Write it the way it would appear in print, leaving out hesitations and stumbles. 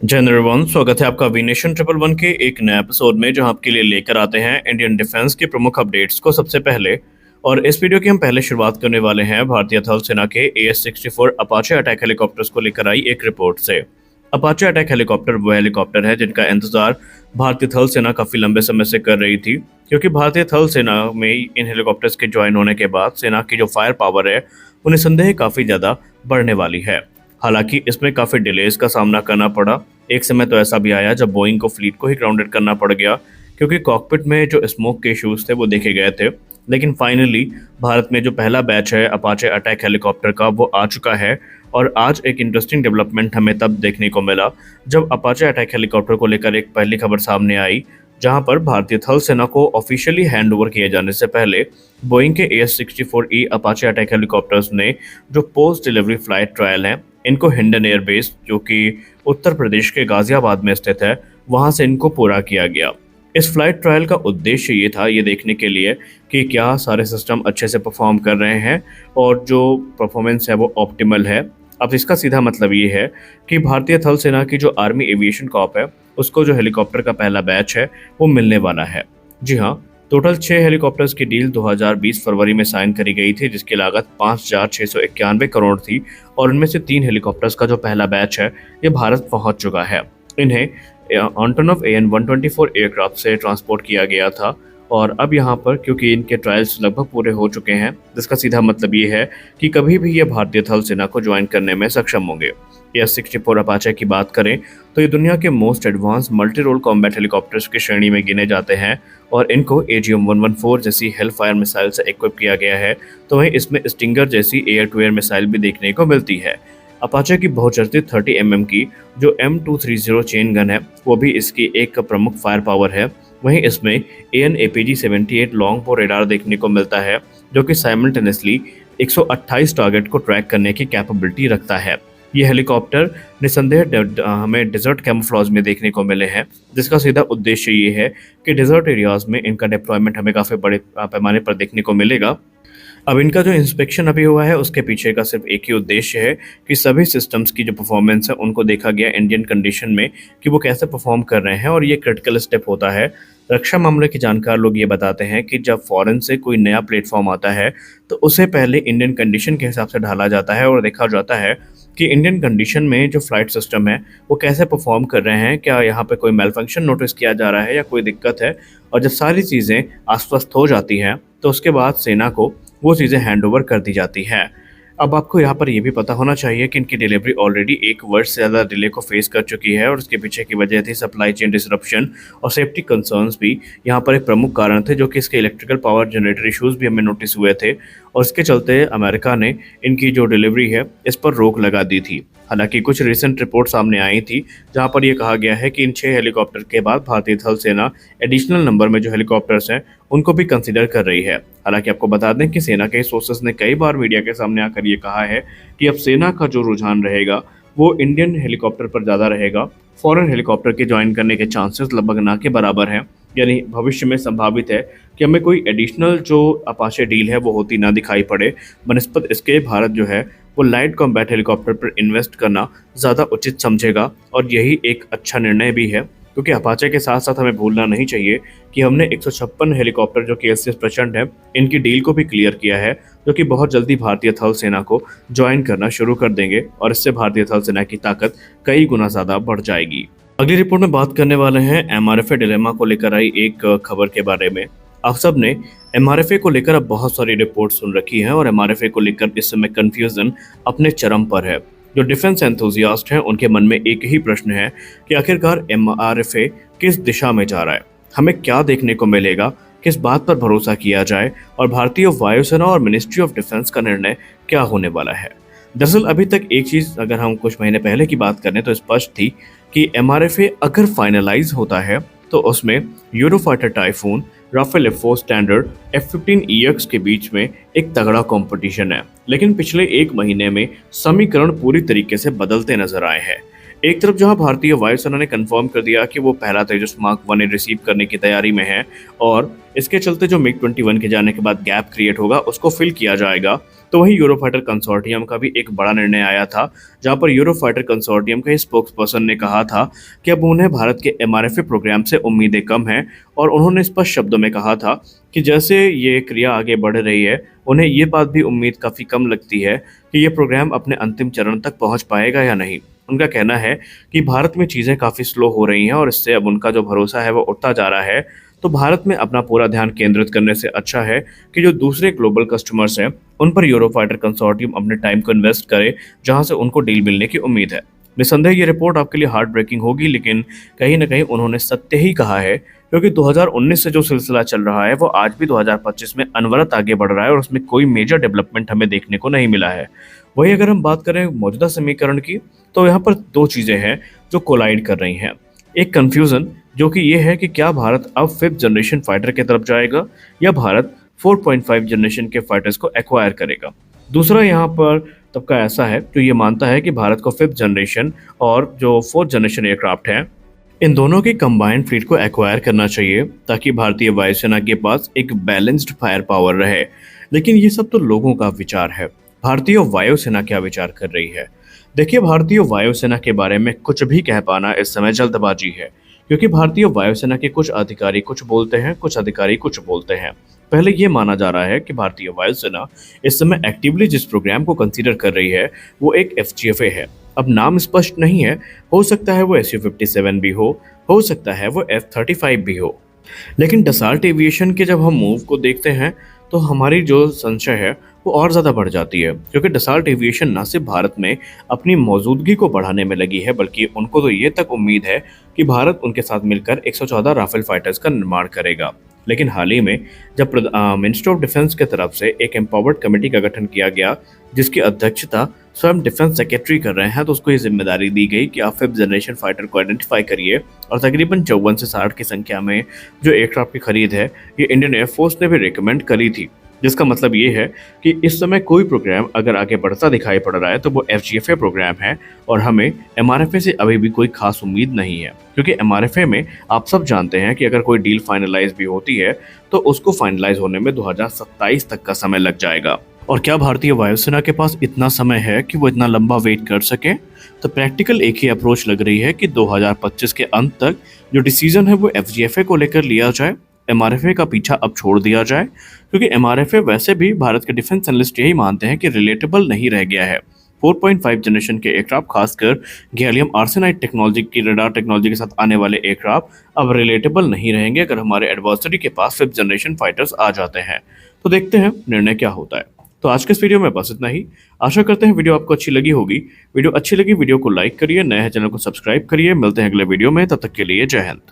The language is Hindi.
जय नरवन, स्वागत है आपका विनेशन ट्रिपल वन के एक नए एपिसोड में, जहां आपके लिए लेकर आते हैं इंडियन डिफेंस के प्रमुख अपडेट्स को सबसे पहले। और इस वीडियो की हम पहले शुरुआत करने वाले हैं भारतीय थल सेना के AS-64 अपाचे अटैक हेलीकॉप्टर्स को लेकर आई एक रिपोर्ट से। अपाचे अटैक हेलीकॉप्टर वो हेलीकॉप्टर है जिनका इंतजार भारतीय थल सेना काफी लंबे समय से कर रही थी, क्योंकि भारतीय थल सेना में इन हेलीकॉप्टर्स के ज्वाइन होने के बाद सेना की जो फायर पावर है वो निसंदेह काफी ज्यादा बढ़ने वाली है। हालांकि इसमें काफी डिलेज का सामना करना पड़ा। एक समय तो ऐसा भी आया जब बोइंग को फ्लीट को ही ग्राउंडेड करना पड़ गया, क्योंकि कॉकपिट में जो स्मोक के इश्यूज थे वो देखे गए थे। लेकिन फाइनली भारत में जो पहला बैच है अपाचे अटैक हेलीकॉप्टर का वो आ चुका है। और आज एक इंटरेस्टिंग डेवलपमेंट हमें तब देखने को मिला जब अपाचे अटैक हेलीकॉप्टर को लेकर एक पहली खबर सामने आई, जहां पर भारतीय थल सेना को ऑफिशियली हैंड ओवर किए जाने से पहले बोइंग के AS-64E अपाचे अटैक हेलीकॉप्टर्स ने जो पोस्ट डिलीवरी फ्लाइट ट्रायल हैं, इनको हिंडन एयरबेस, जो कि उत्तर प्रदेश के गाजियाबाद में स्थित है, वहां से इनको पूरा किया गया। इस फ्लाइट ट्रायल का उद्देश्य ये था, ये देखने के लिए कि क्या सारे सिस्टम अच्छे से परफॉर्म कर रहे हैं और जो परफॉर्मेंस है वो ऑप्टिमल है। अब इसका सीधा मतलब ये है कि भारतीय थल सेना की जो आर्मी एविएशन कॉर्प है, उसको जो हेलीकॉप्टर का पहला बैच है वो मिलने वाला है। जी हाँ, टोटल 6 हेलीकॉप्टर्स की डील 2020 फरवरी में साइन करी गई थी, जिसकी लागत 5,691 करोड़ थी। और उनमें से 3 हेलीकॉप्टर्स का जो पहला बैच है ये भारत पहुंच चुका है। इन्हें एंटोनोव AN-124 एयरक्राफ्ट से ट्रांसपोर्ट किया गया था। और अब यहाँ पर क्योंकि इनके ट्रायल्स लगभग पूरे हो चुके हैं, जिसका सीधा मतलब ये है कि कभी भी ये भारतीय थल सेना को ज्वाइन करने में सक्षम होंगे। AS-64 अपाचे की बात करें तो ये दुनिया के most advance multi role combat helicopters की श्रेणी में गिने जाते हैं और इनको AGM-114 जैसी हेलफायर मिसाइल से इक्विप किया गया है, तो वहीं इसमें स्टिंगर जैसी एयर टू एयर मिसाइल भी देखने को मिलती है। अपाचे की बहुचर्चित 30 mm की जो M230 चेन गन है वो भी इसकी एक प्रमुख फायर पावर है। वहीं इसमें AN/APG-78 लॉन्ग बो रेडार देखने को मिलता है, जो कि साइमल्टेनियसली 128 टारगेट को ट्रैक करने की कैपेबिलिटी रखता है। ये हेलीकॉप्टर निसंदेह हमें डेजर्ट कैमोफ्लेज में देखने को मिले हैं, जिसका सीधा उद्देश्य ये है कि डेजर्ट एरियाज में इनका डिप्लॉयमेंट हमें काफ़ी बड़े पैमाने पर देखने को मिलेगा। अब इनका जो इंस्पेक्शन अभी हुआ है उसके पीछे का सिर्फ एक ही उद्देश्य है कि सभी सिस्टम्स की जो परफॉर्मेंस है उनको देखा गया इंडियन कंडीशन में कि वो कैसे परफॉर्म कर रहे हैं, और ये क्रिटिकल स्टेप होता है। रक्षा मामले के जानकार लोग ये बताते हैं कि जब फॉरेन से कोई नया प्लेटफॉर्म आता है तो उसे पहले इंडियन कंडीशन के हिसाब से ढाला जाता है और देखा जाता है कि इंडियन कंडीशन में जो फ्लाइट सिस्टम है वो कैसे परफॉर्म कर रहे हैं, क्या यहाँ पे कोई मेलफंक्शन नोटिस किया जा रहा है या कोई दिक्कत है। और जब सारी चीज़ें आश्वस्त हो जाती हैं तो उसके बाद सेना को वो चीज़ें हैंड ओवर कर दी जाती हैं। अब आपको यहाँ पर यह भी पता होना चाहिए कि इनकी डिलीवरी ऑलरेडी 1 वर्ष से ज़्यादा डिले को फेस कर चुकी है, और उसके पीछे की वजह थी सप्लाई चेन डिसरप्शन और सेफ्टी कंसर्न्स भी यहाँ पर एक प्रमुख कारण थे, जो कि इसके इलेक्ट्रिकल पावर जनरेटर इशूज़ भी हमें नोटिस हुए थे। और इसके चलते अमेरिका ने इनकी जो डिलीवरी है इस पर रोक लगा दी थी। हालांकि कुछ रिसेंट रिपोर्ट सामने आई थी जहां पर यह कहा गया है कि इन 6 हेलीकॉप्टर के बाद भारतीय थल सेना एडिशनल नंबर में जो हेलीकॉप्टर्स हैं उनको भी कंसिडर कर रही है। हालांकि आपको बता दें कि सेना के सोर्सेस ने कई बार मीडिया के सामने आकर ये कहा है कि अब सेना का जो रुझान रहेगा वो इंडियन हेलीकॉप्टर पर ज़्यादा रहेगा। फॉरेन हेलीकॉप्टर के ज्वाइन करने के चांसेस लगभग ना के बराबर हैं, यानी भविष्य में संभावित है कि हमें कोई एडिशनल जो अपाचे डील है वो होती ना दिखाई पड़े। बनस्पत इसके भारत जो है वो लाइट कॉम्बैट हेलीकॉप्टर पर इन्वेस्ट करना ज़्यादा उचित समझेगा, और यही एक अच्छा निर्णय भी है, क्योंकि अपाचे के साथ साथ हमें भूलना नहीं चाहिए कि हमने 156 हेलीकॉप्टर जो कि एस प्रचंड है इनकी डील को भी क्लियर किया है, जो कि बहुत जल्दी भारतीय थल सेना को ज्वाइन करना शुरू कर देंगे और इससे भारतीय थल सेना की ताकत कई गुना ज़्यादा बढ़ जाएगी। अगली रिपोर्ट में बात करने वाले हैं MRFA डिलेमा को लेकर आई एक खबर के बारे में। आप सब ने MRFA को लेकर अब बहुत सारी रिपोर्ट सुन रखी है और MRFA को लेकर इस समय कंफ्यूजन अपने चरम पर है। जो डिफेंस एंथुजियास्ट हैं उनके मन में एक ही प्रश्न है कि आखिरकार MRFA किस दिशा में जा रहा है, हमें क्या देखने को मिलेगा, किस बात पर भरोसा किया जाए, और भारतीय वायुसेना और मिनिस्ट्री ऑफ डिफेंस का निर्णय क्या होने वाला है। दरअसल अभी तक एक चीज़ अगर हम कुछ महीने पहले की बात करें तो स्पष्ट थी कि MRFA अगर फाइनलाइज होता है तो उसमें Eurofighter typhoon, Rafale F4 standard, F-15EX के बीच में एक तगड़ा कंपटीशन है। लेकिन पिछले एक महीने में समीकरण पूरी तरीके से बदलते नजर आए हैं। एक तरफ जहां भारतीय वायुसेना ने कंफर्म कर दिया कि वो पहला तेजस मार्क 1 रिसीव करने की तैयारी में है और इसके चलते जो MiG-21 के जाने के बाद गैप क्रिएट होगा उसको फिल किया जाएगा, तो वहीं यूरोफाइटर कंसोर्टियम का भी एक बड़ा निर्णय आया था, जहां पर यूरोफाइटर कंसोर्टियम के स्पोक्स पर्सन ने कहा था कि अब उन्हें भारत के एमआरएफए प्रोग्राम से उम्मीदें कम हैं, और उन्होंने स्पष्ट शब्दों में कहा था कि जैसे ये क्रिया आगे बढ़ रही है, उन्हें ये बात भी उम्मीद काफ़ी कम लगती है कि ये प्रोग्राम अपने अंतिम चरण तक पहुंच पाएगा या नहीं। उनका कहना है कि भारत में चीज़ें काफ़ी स्लो हो रही हैं और इससे अब उनका जो भरोसा है वो उठता जा रहा है। तो भारत में अपना पूरा ध्यान केंद्रित करने से अच्छा है कि जो दूसरे ग्लोबल कस्टमर्स हैं उन पर यूरोफाइटर कंसोर्टियम अपने टाइम को इन्वेस्ट करे, जहां से उनको डील मिलने की उम्मीद है। निसंदेह ये रिपोर्ट आपके लिए हार्ट ब्रेकिंग होगी, लेकिन कहीं ना कहीं उन्होंने सत्य ही कहा है, क्योंकि 2019 से जो सिलसिला चल रहा है वो आज भी 2025 में अनवरत आगे बढ़ रहा है और उसमें कोई मेजर डेवलपमेंट हमें देखने को नहीं मिला है। वहीं अगर हम बात करें मौजूदा समीकरण की, तो यहाँ पर दो चीज़ें हैं जो कोलाइड कर रही हैं। एक कन्फ्यूज़न जो कि ये है कि क्या भारत अब 5th जनरेशन फाइटर की तरफ जाएगा या भारत 4.5 जनरेशन के फाइटर्स को एक्वायर करेगा। दूसरा यहाँ पर तबका ऐसा है जो ये मानता है कि भारत को 5th जनरेशन और जो 4th जनरेशन एयरक्राफ्ट हैं, इन दोनों की कंबाइंड फ्लीट को एक्वायर करना चाहिए ताकि भारतीय वायुसेना के पास एक बैलेंस्ड फायर पावर रहे। लेकिन ये सब तो लोगों का विचार है, भारतीय वायुसेना क्या विचार कर रही है? देखिए, भारतीय वायुसेना के बारे में कुछ भी कह पाना इस समय जल्दबाजी है, क्योंकि भारतीय वायुसेना के कुछ अधिकारी कुछ बोलते हैं, कुछ अधिकारी कुछ बोलते हैं। पहले ये माना जा रहा है कि भारतीय वायुसेना इस समय एक्टिवली जिस प्रोग्राम को कंसीडर कर रही है वो एक FGFA है। अब नाम स्पष्ट नहीं है, हो सकता है वो Su-57 भी हो सकता है वो F-35 भी हो। लेकिन डसाल्ट एविएशन के जब हम मूव को देखते हैं तो हमारी जो संशय है वो और ज़्यादा बढ़ जाती है, क्योंकि डसाल्ट एविएशन न सिर्फ भारत में अपनी मौजूदगी को बढ़ाने में लगी है, बल्कि उनको तो ये तक उम्मीद है कि भारत उनके साथ मिलकर 114 राफेल फाइटर्स का निर्माण करेगा। लेकिन हाल ही में जब मिनिस्टर ऑफ डिफेंस की तरफ से एक एम्पावर्ड कमेटी का गठन किया गया, जिसकी अध्यक्षता स्वयं डिफेंस सेक्रेटरी कर रहे हैं, तो उसको ये जिम्मेदारी दी गई कि आप 5th जनरेशन फाइटर को आइडेंटिफाई करिए, और तकरीबन 54 से 60 की संख्या में जो एयरक्राफ्ट की खरीद है ये इंडियन एयरफोर्स ने भी रिकमेंड करी थी। जिसका मतलब ये है कि इस समय कोई प्रोग्राम अगर आगे बढ़ता दिखाई पड़ रहा है तो वो FGFA प्रोग्राम है, और हमें MRFA से अभी भी कोई खास उम्मीद नहीं है, क्योंकि MRFA में आप सब जानते हैं कि अगर कोई डील फाइनलाइज भी होती है तो उसको फाइनलाइज होने में 2027 तक का समय लग जाएगा। और क्या भारतीय वायुसेना के पास इतना समय है कि वो इतना लंबा वेट कर सके? तो प्रैक्टिकल एक ही अप्रोच लग रही है कि 2025 के अंत तक जो डिसीजन है वो FGFA को लेकर लिया जाए, MRFA का पीछा अब छोड़ दिया जाए, क्योंकि MRFA वैसे भी भारत के डिफेंस एनालिस्ट यही मानते हैं कि रिलेटेबल नहीं रह गया है। 4.5 जनरेशन के एयरक्राफ्ट, खासकर गैलियम आर्सेनाइड टेक्नोलॉजी की रडार टेक्नोलॉजी के साथ आने वाले एयरक्राफ्ट अब रिलेटेबल नहीं रहेंगे अगर हमारे एडवर्सरी के पास 5th जनरेशन फाइटर्स आ जाते हैं। तो देखते हैं निर्णय क्या होता है। तो आज के इस वीडियो में बस इतना ही। आशा करते हैं वीडियो आपको अच्छी लगी होगी। वीडियो अच्छी लगी वीडियो को लाइक करिए, नए हैं चैनल को सब्सक्राइब करिए। मिलते हैं अगले वीडियो में, तब तक के लिए जय हिंद।